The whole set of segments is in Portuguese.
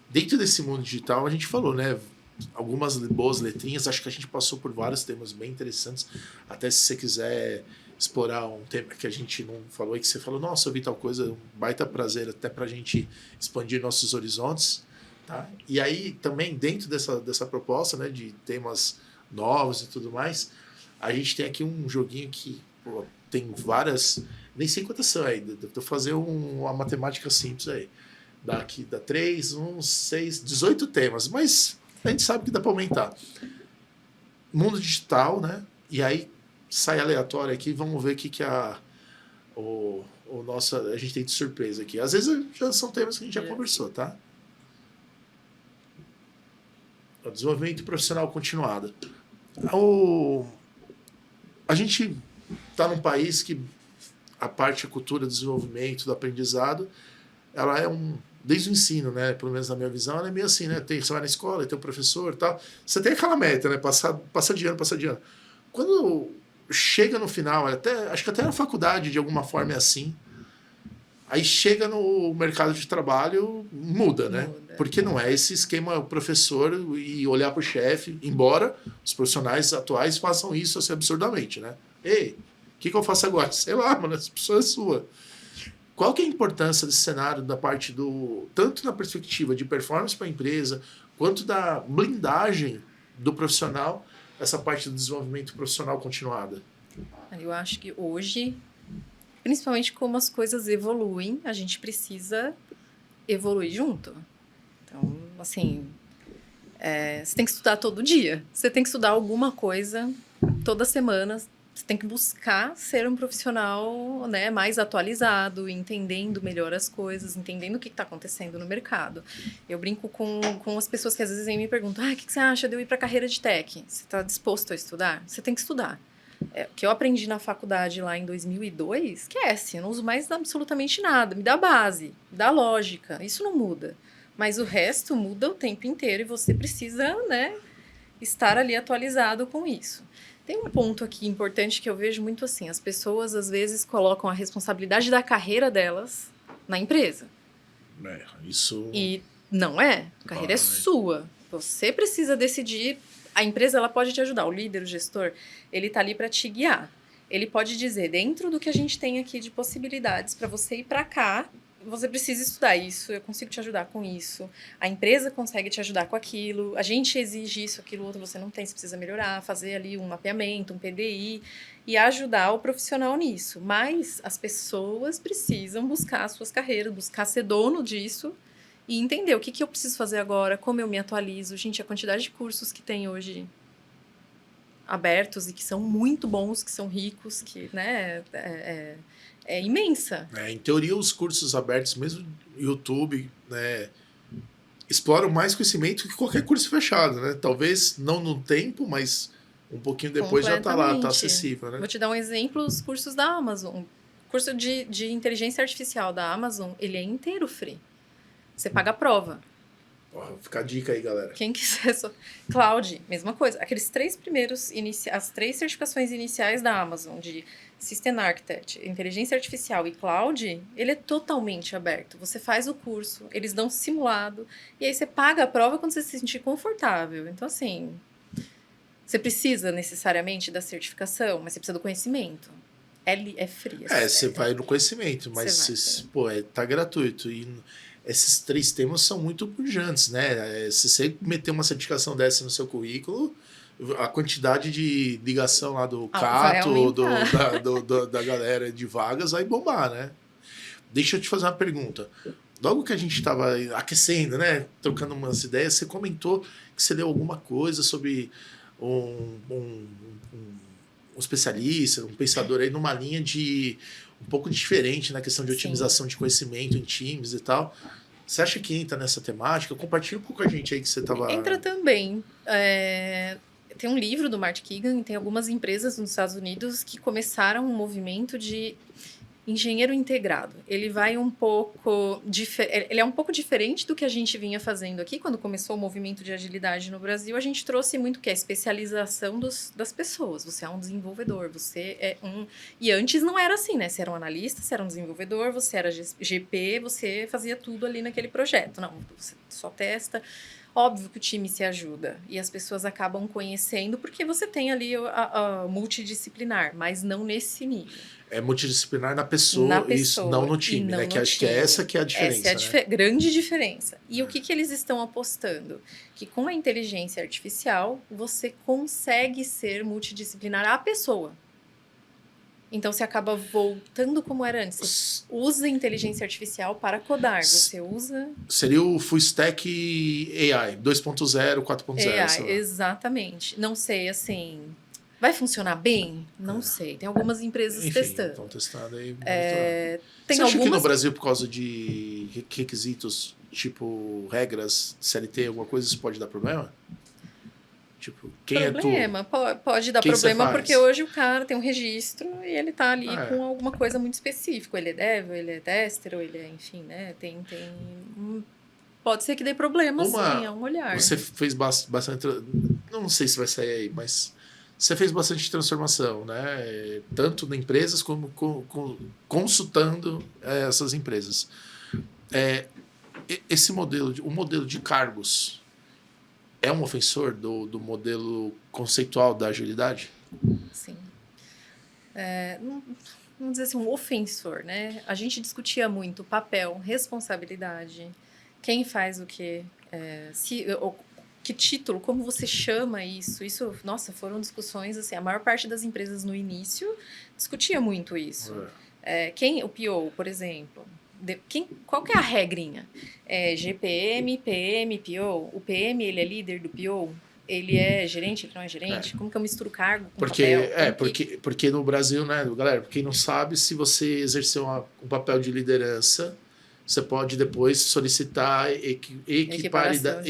Dentro desse mundo digital, a gente falou, né? Algumas boas letrinhas, acho que a gente passou por vários temas bem interessantes. Até se você quiser explorar um tema que a gente não falou e que você falou, nossa, eu vi tal coisa, um baita prazer até para a gente expandir nossos horizontes. Tá? E aí, também, dentro dessa proposta, né, de temas novos e tudo mais, a gente tem aqui um joguinho que pô, tem várias. Nem sei quantas são aí, vou fazer uma matemática simples aí. Daqui dá 3, 1, 6, 18 temas, mas a gente sabe que dá para aumentar. Mundo digital, né? E aí sai aleatório aqui, vamos ver o que o nosso, a gente tem de surpresa aqui. Às vezes já são temas que a gente já conversou, tá? O desenvolvimento profissional continuado. A gente está num país que a parte da cultura do desenvolvimento, do aprendizado, ela é desde o ensino, né? Pelo menos na minha visão, ela é meio assim, né? Você vai na escola, tem um professor e tal. Você tem aquela meta, né? Passar de ano, passar de ano. Quando chega no final, acho que até na faculdade, de alguma forma, é assim. Aí chega no mercado de trabalho, muda, né? Porque não é esse esquema o professor e olhar para o chefe, embora os profissionais atuais façam isso assim, absurdamente, né? Ei, o que eu faço agora? Sei lá, mano, essa pessoa é sua. Qual que é a importância desse cenário da parte tanto na perspectiva de performance para a empresa, quanto da blindagem do profissional, essa parte do desenvolvimento profissional continuada? Eu acho que hoje, principalmente como as coisas evoluem, a gente precisa evoluir junto. Então, assim, você tem que estudar todo dia. Você tem que estudar alguma coisa toda semana. Você tem que buscar ser um profissional, né, mais atualizado, entendendo melhor as coisas, entendendo o que está acontecendo no mercado. Eu brinco com as pessoas que às vezes me perguntam, o que você acha de eu ir para a carreira de tech? Você está disposto a estudar? Você tem que estudar. O que eu aprendi na faculdade lá em 2002, esquece, eu não uso mais absolutamente nada. Me dá base, me dá lógica, isso não muda. Mas o resto muda o tempo inteiro e você precisa, né, estar ali atualizado com isso. Tem um ponto aqui importante que eu vejo muito assim, as pessoas às vezes colocam a responsabilidade da carreira delas na empresa. Isso... E não é, a carreira é sua. Você precisa decidir, a empresa ela pode te ajudar, o líder, o gestor, ele está ali para te guiar. Ele pode dizer, dentro do que a gente tem aqui de possibilidades para você ir para cá, você precisa estudar isso, eu consigo te ajudar com isso, a empresa consegue te ajudar com aquilo, a gente exige isso, aquilo, outro você não tem, você precisa melhorar, fazer ali um mapeamento, um PDI e ajudar o profissional nisso. Mas as pessoas precisam buscar as suas carreiras, buscar ser dono disso e entender o que eu preciso fazer agora, como eu me atualizo. Gente, a quantidade de cursos que tem hoje abertos e que são muito bons, que são ricos, que, né, é imensa. Em teoria, os cursos abertos, mesmo YouTube, né, exploram mais conhecimento que qualquer curso fechado, né? Talvez não no tempo, mas um pouquinho depois já está lá, está acessível, né? Vou te dar um exemplo, os cursos da Amazon. O curso de inteligência artificial da Amazon, ele é inteiro free. Você paga a prova. Fica a dica aí, galera. Quem quiser... Cloud, mesma coisa. Aqueles 3 primeiros... As 3 certificações iniciais da Amazon, de System Architect, Inteligência Artificial e Cloud, ele é totalmente aberto. Você faz o curso, eles dão simulado, e aí você paga a prova quando você se sentir confortável. Então, assim... Você precisa necessariamente da certificação, mas você precisa do conhecimento. É free. Você vai no conhecimento, mas tá gratuito. E esses 3 temas são muito pujantes, né? Se você meter uma certificação dessa no seu currículo, a quantidade de ligação lá do Cato, da galera de vagas, vai bombar, né? Deixa eu te fazer uma pergunta. Logo que a gente estava aquecendo, né? Trocando umas ideias, você comentou que você leu alguma coisa sobre um especialista, um pensador aí numa linha um pouco diferente na questão de otimização de conhecimento em times e tal. Você acha que entra nessa temática? Compartilha um pouco com a gente aí que você estava... Entra também. Tem um livro do Mark Keegan, tem algumas empresas nos Estados Unidos que começaram um movimento de Engenheiro integrado, ele vai um pouco ele é um pouco diferente do que a gente vinha fazendo aqui. Quando começou o movimento de agilidade no Brasil, a gente trouxe muito que é a especialização das pessoas. Você é um desenvolvedor, você é um... E antes não era assim, né? Você era um analista, você era um desenvolvedor, você era GP, você fazia tudo ali naquele projeto. Não, você só testa. Óbvio que o time se ajuda e as pessoas acabam conhecendo porque você tem ali a multidisciplinar, mas não nesse nível. É multidisciplinar na pessoa, isso não no time, né? Que acho que é essa que é a diferença. Essa é a grande diferença. E o que eles estão apostando? Que com a inteligência artificial, você consegue ser multidisciplinar a pessoa. Então, você acaba voltando como era antes. Você usa inteligência artificial para codar. Você usa... Seria o Full Stack AI, 2.0, 4.0. AI, exatamente. Não sei, assim... Vai funcionar bem? Não sei. Tem algumas empresas testando. Estão testando aí. Você acha que no Brasil, por causa de requisitos, tipo regras, CLT, alguma coisa, isso pode dar problema? Tipo, quem problema, é tu? Pode dar quem problema, porque hoje o cara tem um registro e ele tá ali com alguma coisa muito específica. Ele é dev, ele é tester, ou ele é, enfim, né? Pode ser que dê problema, sim, é um olhar. Você fez bastante... Não sei se vai sair aí, mas você fez bastante transformação, né? Tanto em empresas como consultando essas empresas. Esse modelo, o modelo de cargos, é um ofensor do modelo conceitual da agilidade? Sim. Vamos dizer assim, um ofensor, né? A gente discutia muito papel, responsabilidade, quem faz o quê, que título, como você chama isso. Isso, nossa, foram discussões, assim, a maior parte das empresas no início discutia muito isso. O PO, por exemplo... Qual que é a regrinha? GPM, PM, PO. O PM, ele é líder do PO? Ele é gerente, ele não é gerente? Como que eu misturo cargo com papel? Porque no Brasil, né, galera, quem não sabe, se você exercer um papel de liderança, você pode depois solicitar equiparação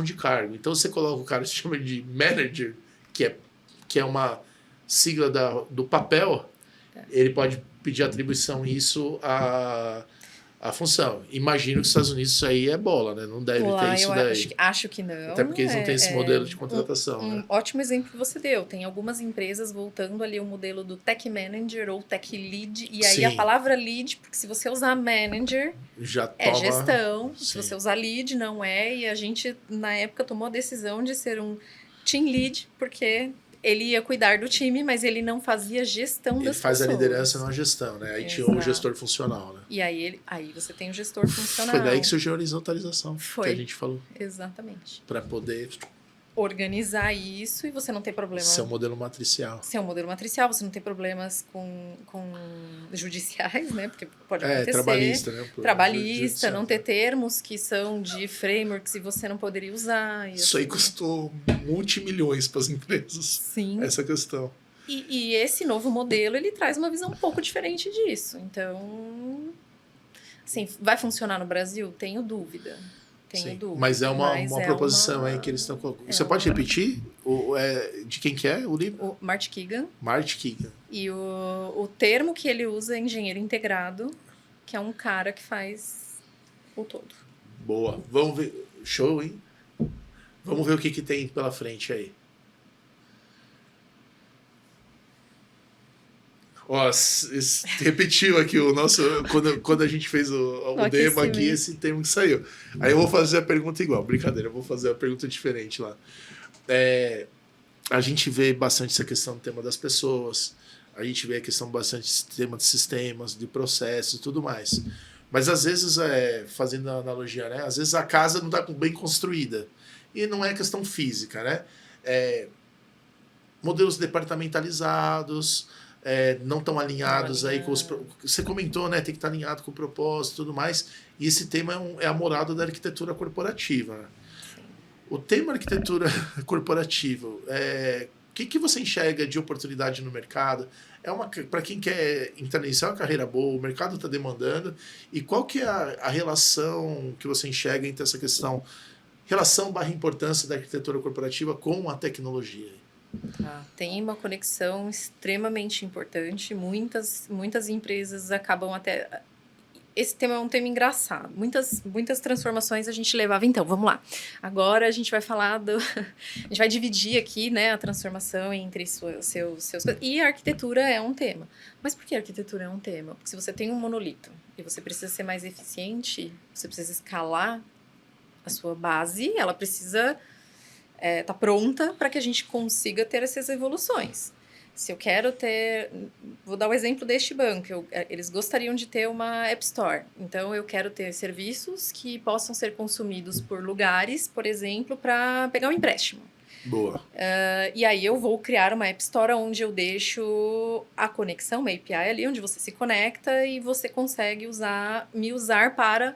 de cargo. Então você coloca o cara que se chama de manager, que é uma sigla do papel, ele pode pedir atribuição isso à função. Imagino que nos Estados Unidos isso aí é bola, né? Não deve ter isso daí. Acho que não. Até porque eles não têm esse modelo de contratação. Um ótimo exemplo que você deu. Tem algumas empresas voltando ali o modelo do tech manager ou tech lead. E aí a palavra lead, porque se você usar manager, é gestão. Sim. Se você usar lead, não é. E a gente, na época, tomou a decisão de ser um team lead, porque... ele ia cuidar do time, mas ele não fazia gestão das pessoas. Ele faz a liderança, não a gestão, né? Aí tinha um gestor funcional, né? E aí você tem um gestor funcional. Foi daí que surgiu a horizontalização, que a gente falou. Exatamente. Para poder... organizar isso e você não ter problema... Ser um modelo matricial. Ser um modelo matricial, você não ter problemas com judiciais, né? Porque pode acontecer. Trabalhista, né? Trabalhista, não ter termos que são de frameworks e você não poderia usar. Isso aí custou multimilhões para as empresas. Sim. Essa questão. E esse novo modelo, ele traz uma visão um pouco diferente disso. Então, assim, vai funcionar no Brasil? Tenho dúvida. Mas é uma proposição aí que eles estão colocando. Você pode repetir? De quem que é o livro? O Mart Keegan. Mart Keegan. E o termo que ele usa é engenheiro integrado, que é um cara que faz o todo. Boa. Vamos ver. Show, hein? Vamos ver o que tem pela frente aí. Ó, repetiu aqui o nosso... Quando a gente fez o demo aqui, esse termo que saiu. Aí eu vou fazer a pergunta igual. Brincadeira, eu vou fazer a pergunta diferente lá. A gente vê bastante essa questão do tema das pessoas. A gente vê a questão bastante do tema de sistemas, de processos e tudo mais. Mas às vezes, fazendo a analogia, né? Às vezes a casa não está bem construída. E não é questão física, né? Modelos departamentalizados... não estão alinhados aí com os... Você comentou, né? Tem que estar alinhado com o propósito e tudo mais. E esse tema é a morada da arquitetura corporativa. Né? O tema arquitetura corporativa, o que você enxerga de oportunidade no mercado? Para quem quer iniciar uma carreira boa, o mercado está demandando. E qual que é a relação que você enxerga entre essa questão, relação/importância da arquitetura corporativa com a tecnologia? Tá? Tem uma conexão extremamente importante. Muitas empresas acabam até. Esse tema é um tema engraçado. Muitas transformações a gente levava. Então, vamos lá. Agora a gente vai falar do. A gente vai dividir aqui, né, a transformação entre seus. E a arquitetura é um tema. Mas por que a arquitetura é um tema? Porque se você tem um monolito e você precisa ser mais eficiente, você precisa escalar a sua base, ela precisa tá pronta para que a gente consiga ter essas evoluções. Se eu quero ter... Vou dar o exemplo deste banco. Eles gostariam de ter uma App Store. Então, eu quero ter serviços que possam ser consumidos por lugares, por exemplo, para pegar um empréstimo. Boa. E aí, eu vou criar uma App Store onde eu deixo a conexão, uma API ali, onde você se conecta e você consegue me usar para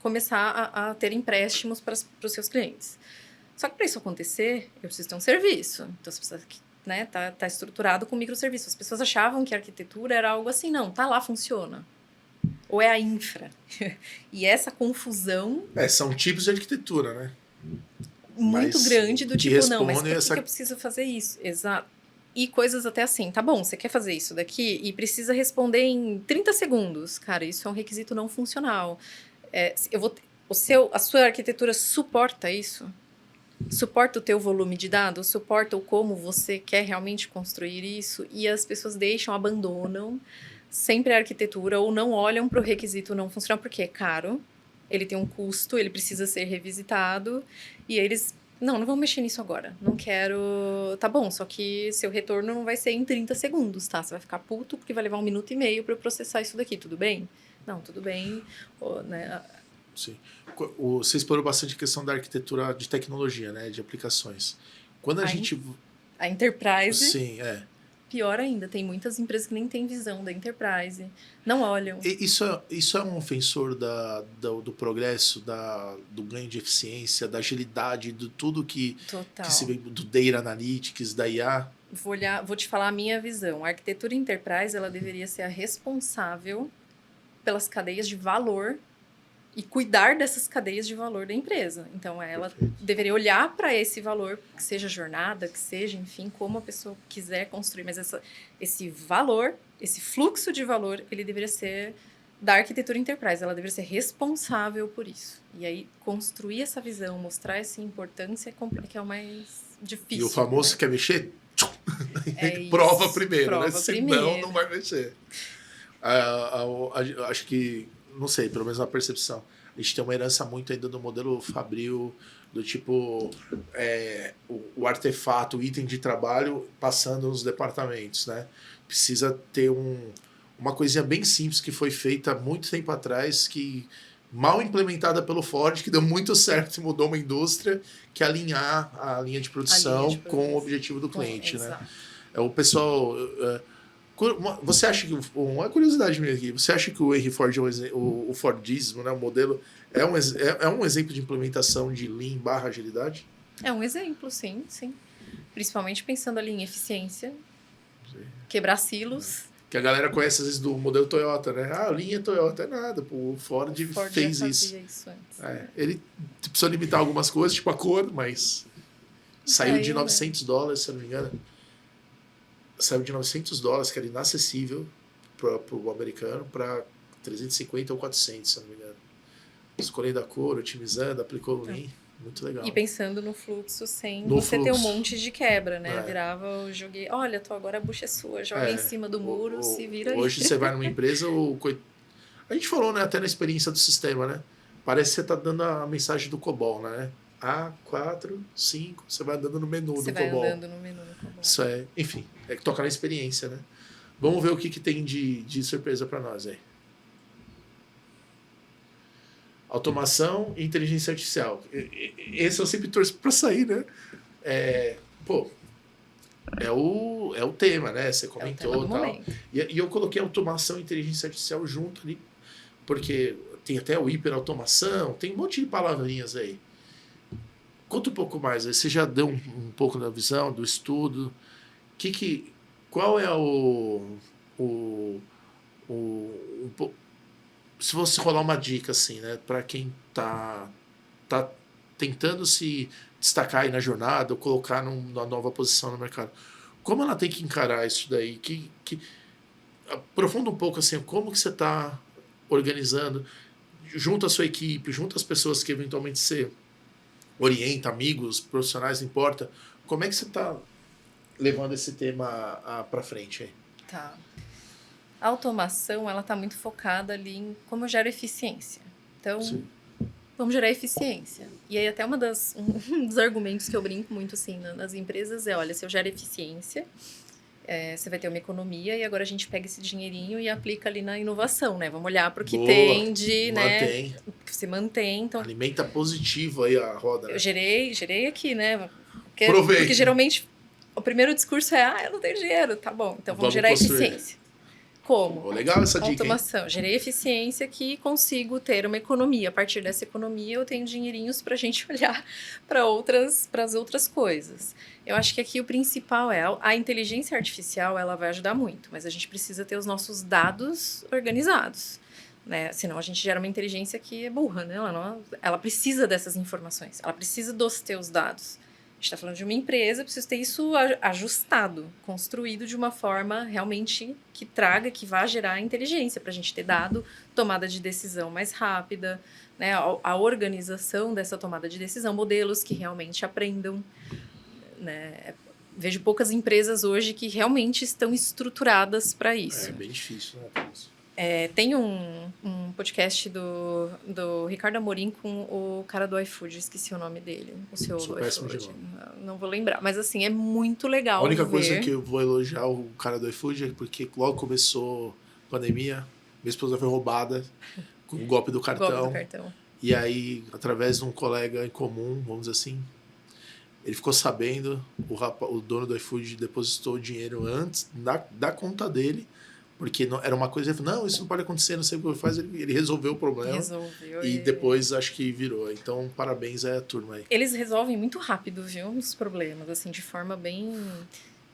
começar a ter empréstimos para os seus clientes. Só que para isso acontecer, eu preciso ter um serviço. Então, você precisa, né, tá estruturado com microserviços. As pessoas achavam que a arquitetura era algo assim, não, tá lá, funciona. Ou é a infra. E essa confusão... São tipos de arquitetura, né? Muito Mas grande do tipo, não, mas por essa... que eu preciso fazer isso? Exato. E coisas até assim, tá bom, você quer fazer isso daqui e precisa responder em 30 segundos. Cara, isso é um requisito não funcional. A sua arquitetura suporta isso? Suporta o teu volume de dados, suporta o como você quer realmente construir isso, e as pessoas abandonam sempre a arquitetura ou não olham para o requisito não funcional, porque é caro, ele tem um custo, ele precisa ser revisitado, e eles, não vamos mexer nisso agora, não quero, tá bom, só que seu retorno não vai ser em 30 segundos, tá? Você vai ficar puto porque vai levar 1 minuto e meio para eu processar isso daqui, tudo bem? Não, tudo bem, né? Sim. Você explorou bastante a questão da arquitetura de tecnologia, né? De aplicações. Quando a gente... A Enterprise... Sim, Pior ainda, tem muitas empresas que nem têm visão da Enterprise, não olham. Isso é um ofensor do progresso, do ganho de eficiência, da agilidade, de tudo que se vê, do Data Analytics, da IA? Vou te falar a minha visão. A arquitetura Enterprise, ela deveria ser a responsável pelas cadeias de valor e cuidar dessas cadeias de valor da empresa. Então, ela deveria olhar para esse valor, que seja jornada, que seja, enfim, como a pessoa quiser construir. Mas esse valor, esse fluxo de valor, ele deveria ser da arquitetura Enterprise. Ela deveria ser responsável por isso. E aí, construir essa visão, mostrar essa importância que é o mais difícil. E o famoso, né? Quer mexer? Prova primeiro, prova né? Senão não vai mexer. Acho que... Não sei, pelo menos na percepção. A gente tem uma herança muito ainda do modelo fabril, do tipo o artefato, o item de trabalho passando nos departamentos, né? Precisa ter uma coisinha bem simples que foi feita há muito tempo atrás, que mal implementada pelo Ford, que deu muito certo e mudou uma indústria, que é alinhar a linha de produção com o objetivo do cliente, né? O pessoal... Você acha que, uma curiosidade minha aqui, você acha que o Henry Ford, o Fordismo, né, o modelo, é um exemplo de implementação de Lean/agilidade? É um exemplo, sim. Principalmente pensando ali em eficiência, quebrar silos. Que a galera conhece às vezes do modelo Toyota, né? Ah, a linha Toyota é nada, o Ford fez isso. Antes. Ele precisou limitar algumas coisas, tipo a cor, mas saiu de $900, se eu não me engano. Saiu de $900, que era inacessível para o americano, para 350 ou 400, se eu não me engano. Escolhendo a cor, otimizando, aplicou o Lean. Muito legal. E pensando no fluxo sem você ter um monte de quebra, né? Virava, eu joguei, olha, agora a bucha é sua, joga em cima do muro, se vira aí. Hoje você vai numa empresa, a gente falou, né, até na experiência do sistema, né? Parece que você está dando a mensagem do COBOL, né? A4, 5, você vai andando no menu do COBOL. Você vai andando no menu do COBOL. Isso enfim, é que toca na experiência, né? Vamos ver o que tem de surpresa para nós aí. Automação e inteligência artificial. Esse eu sempre torço para sair, né? É o tema, né? Você comentou e tal. E eu coloquei automação e inteligência artificial junto ali, porque tem até o hiperautomação, tem um monte de palavrinhas aí. Conta um pouco mais, você já deu um pouco da visão, do estudo. Qual é se você rolar uma dica assim, né, para quem tá tentando se destacar aí na jornada, ou colocar numa nova posição no mercado. Como ela tem que encarar isso daí? Aprofunda um pouco assim, como que você está organizando, junto à sua equipe, junto às pessoas que eventualmente você orienta, amigos, profissionais, não importa. Como é que você está levando esse tema para frente aí? Tá. A automação, ela está muito focada ali em como eu gero eficiência. Então, Sim. vamos gerar eficiência. E aí até um dos argumentos que eu brinco muito assim nas empresas é, olha, se eu gero eficiência, você vai ter uma economia e agora a gente pega esse dinheirinho e aplica ali na inovação, né? Vamos olhar para o que tem de, mantém. né? O que você mantém. Então, alimenta positivo aí a roda. Né? Eu gerei aqui, né? Proveito. Porque geralmente o primeiro discurso é, eu não tenho dinheiro. Tá bom, então vamos gerar construir. Eficiência. Como? Legal essa dica. Automação. Gerei eficiência que consigo ter uma economia. A partir dessa economia, eu tenho dinheirinhos para a gente olhar para as outras coisas. Eu acho que aqui o principal é a inteligência artificial, ela vai ajudar muito, mas a gente precisa ter os nossos dados organizados. Né? Senão a gente gera uma inteligência que é burra, né? Ela precisa dessas informações, ela precisa dos teus dados. A gente está falando de uma empresa, precisa ter isso ajustado, construído de uma forma realmente que traga, que vá gerar inteligência, para a gente ter dado tomada de decisão mais rápida, né? A organização dessa tomada de decisão, modelos que realmente aprendam. Né? Vejo poucas empresas hoje que realmente estão estruturadas para isso. É bem difícil, né? Tem um podcast do Ricardo Amorim com o cara do iFood, esqueci o nome dele, o CEO do iFood. Não vou lembrar, mas assim, é muito legal. A única coisa que eu vou elogiar o cara do iFood é porque logo começou a pandemia, minha esposa foi roubada com o golpe do cartão. E aí, através de um colega em comum, vamos dizer assim, ele ficou sabendo, o dono do iFood depositou o dinheiro antes da conta dele, porque não, era uma coisa, ele falou, não, isso não pode acontecer, não sei o que faz, ele resolveu o problema. E depois acho que virou. Então, parabéns à turma aí. Eles resolvem muito rápido, viu, os problemas, assim, de forma bem...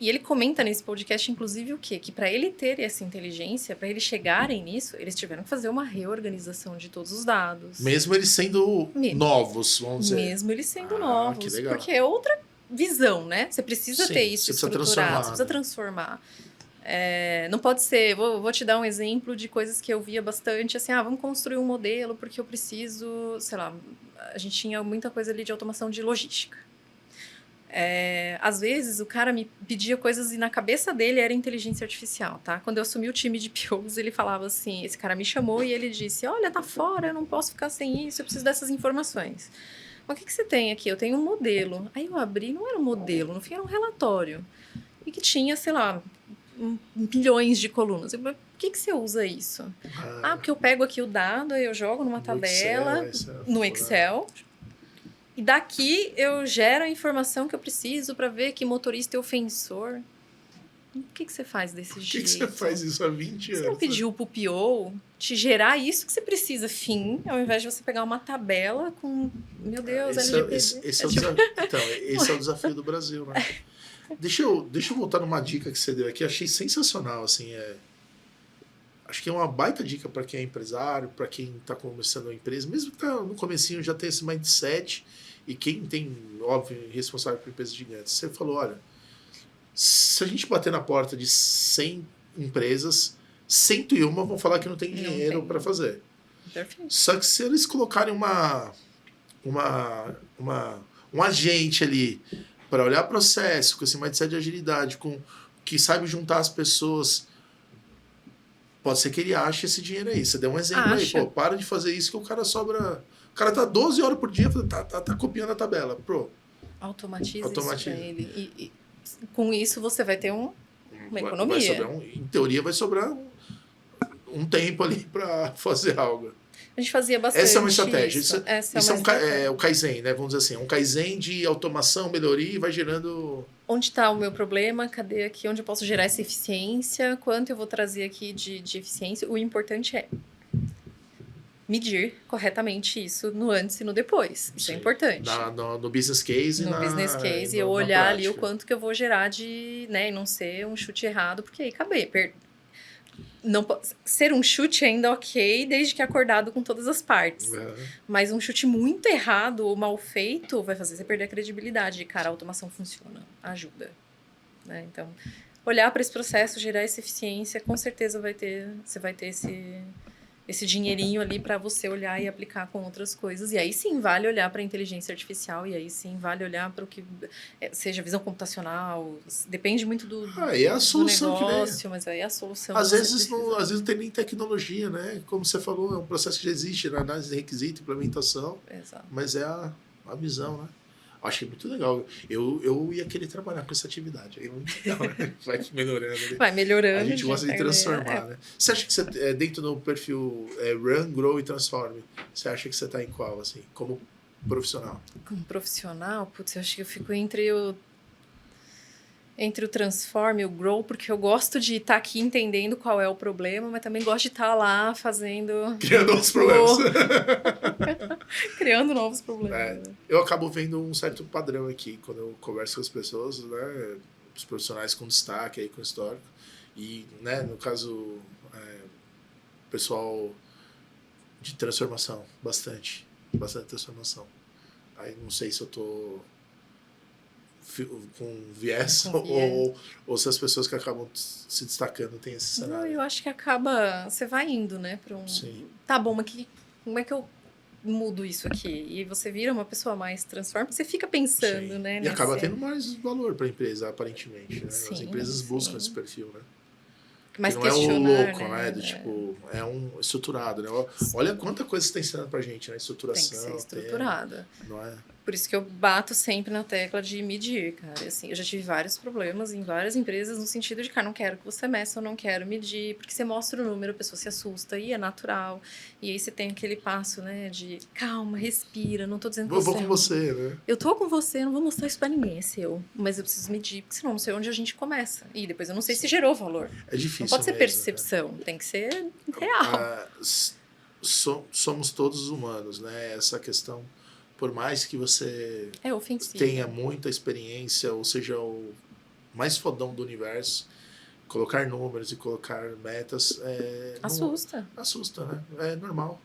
E ele comenta nesse podcast, inclusive, o quê? Que para ele ter essa inteligência, para eles chegarem nisso, eles tiveram que fazer uma reorganização de todos os dados. Mesmo eles sendo novos, vamos dizer. Mesmo eles sendo novos. Que legal. Porque é outra visão, né? Você precisa ter isso estruturado, você precisa transformar. Não pode ser... Vou te dar um exemplo de coisas que eu via bastante, assim, vamos construir um modelo porque eu preciso, sei lá, a gente tinha muita coisa ali de automação de logística. Às vezes, o cara me pedia coisas e na cabeça dele era inteligência artificial, tá? Quando eu assumi o time de POs, ele falava assim, esse cara me chamou e ele disse, olha, tá fora, eu não posso ficar sem isso, eu preciso dessas informações. Mas o que você tem aqui? Eu tenho um modelo. Aí eu abri, não era um modelo, no fim era um relatório. E que tinha, sei lá, milhões de colunas. Por que você usa isso? Porque eu pego aqui o dado, eu jogo numa tabela, no Excel, e daqui eu gero a informação que eu preciso para ver que motorista é ofensor. Por que você faz desse jeito? Por que você faz isso há 20 anos? Você não pediu pro PO te gerar isso que você precisa, ao invés de você pegar uma tabela com... Meu Deus, esse é o desafio do Brasil, né? Deixa eu voltar numa dica que você deu aqui, achei sensacional, assim, acho que é uma baita dica para quem é empresário, para quem está começando uma empresa, mesmo que tá no comecinho já tem esse mindset, e quem tem, óbvio, responsável por empresas gigantes. Você falou, olha, se a gente bater na porta de 100 empresas, 101 vão falar que não tem dinheiro para fazer. Perfeito. Só que se eles colocarem um agente ali para olhar processo, com esse mindset de agilidade, que sabe juntar as pessoas, pode ser que ele ache esse dinheiro aí. Você deu um exemplo aí, para de fazer isso que o cara sobra... O cara tá 12 horas por dia, tá copiando a tabela. Automatiza. Isso pra ele. E com isso você vai ter uma economia. Em teoria vai sobrar um tempo ali para fazer algo. A gente fazia bastante. Essa é uma estratégia. Isso é o Kaizen, né? Vamos dizer assim, um Kaizen de automação, melhoria e vai gerando... Onde está o meu problema? Cadê aqui? Onde eu posso gerar essa eficiência? Quanto eu vou trazer aqui de eficiência? O importante é medir corretamente isso no antes e no depois. Isso é importante. No business case. No business case, eu olhar ali o quanto que eu vou gerar de... Né, e não ser um chute errado, porque aí acabei. ser um chute ainda ok, desde que acordado com todas as partes. Mas um chute muito errado ou mal feito vai fazer você perder a credibilidade. Cara, a automação funciona, ajuda. Né? Então, olhar para esse processo, gerar essa eficiência, com certeza você vai ter esse dinheirinho ali para você olhar e aplicar com outras coisas. E aí sim, vale olhar para a inteligência artificial, e aí sim, vale olhar para o que seja visão computacional. Depende muito do negócio, mas aí é a solução. Às vezes não tem nem tecnologia, né? Como você falou, é um processo que já existe na análise de requisito, implementação. Exato. Mas é a visão, né? Achei muito legal. Eu ia querer trabalhar com essa atividade. Aí muito legal, né? Vai melhorando. Né? Vai melhorando. A gente gosta de transformar, né? Você acha que você, dentro do perfil Run, Grow e Transforme, você acha que você está em qual, assim, como profissional? Como profissional, putz, eu acho que eu fico entre o Transform e o Grow, porque eu gosto de estar aqui entendendo qual é o problema, mas também gosto de estar lá fazendo... Criando novos problemas. Criando novos problemas. Eu acabo vendo um certo padrão aqui, quando eu converso com as pessoas, né? Os profissionais com destaque aí, com histórico. E, né, no caso, pessoal de transformação, bastante transformação. Aí não sei se eu tô... com viés, ou se as pessoas que acabam se destacando têm esse cenário. Não, eu acho que acaba... Você vai indo, né? Para um... Sim. Tá bom, mas como é que eu mudo isso aqui? E você vira uma pessoa mais transforma, você fica pensando, Sim. né? E acaba tendo mais valor para a empresa, aparentemente. Né? Sim, as empresas buscam esse perfil, né? Mais que não é um louco, né? Do tipo, é um estruturado, né? Olha quanta coisa você está ensinando pra gente, né? Estruturação. Tem que ser estruturada. Não é? Por isso que eu bato sempre na tecla de medir, cara. Assim, eu já tive vários problemas em várias empresas no sentido de, cara, não quero que você meça, eu não quero medir, porque você mostra o número, a pessoa se assusta, e é natural. E aí você tem aquele passo, né, de calma, respira, não tô dizendo que vou com você, né? Eu tô com você, não vou mostrar isso pra ninguém, é seu. Mas eu preciso medir, porque senão não sei onde a gente começa. E depois eu não sei se gerou valor. É difícil. Não pode ser mesmo, percepção, né? Tem que ser real. Somos todos humanos, né? Essa questão, por mais que você tenha muita experiência, ou seja, o mais fodão do universo, colocar números e colocar metas assusta. Assusta, né? É normal.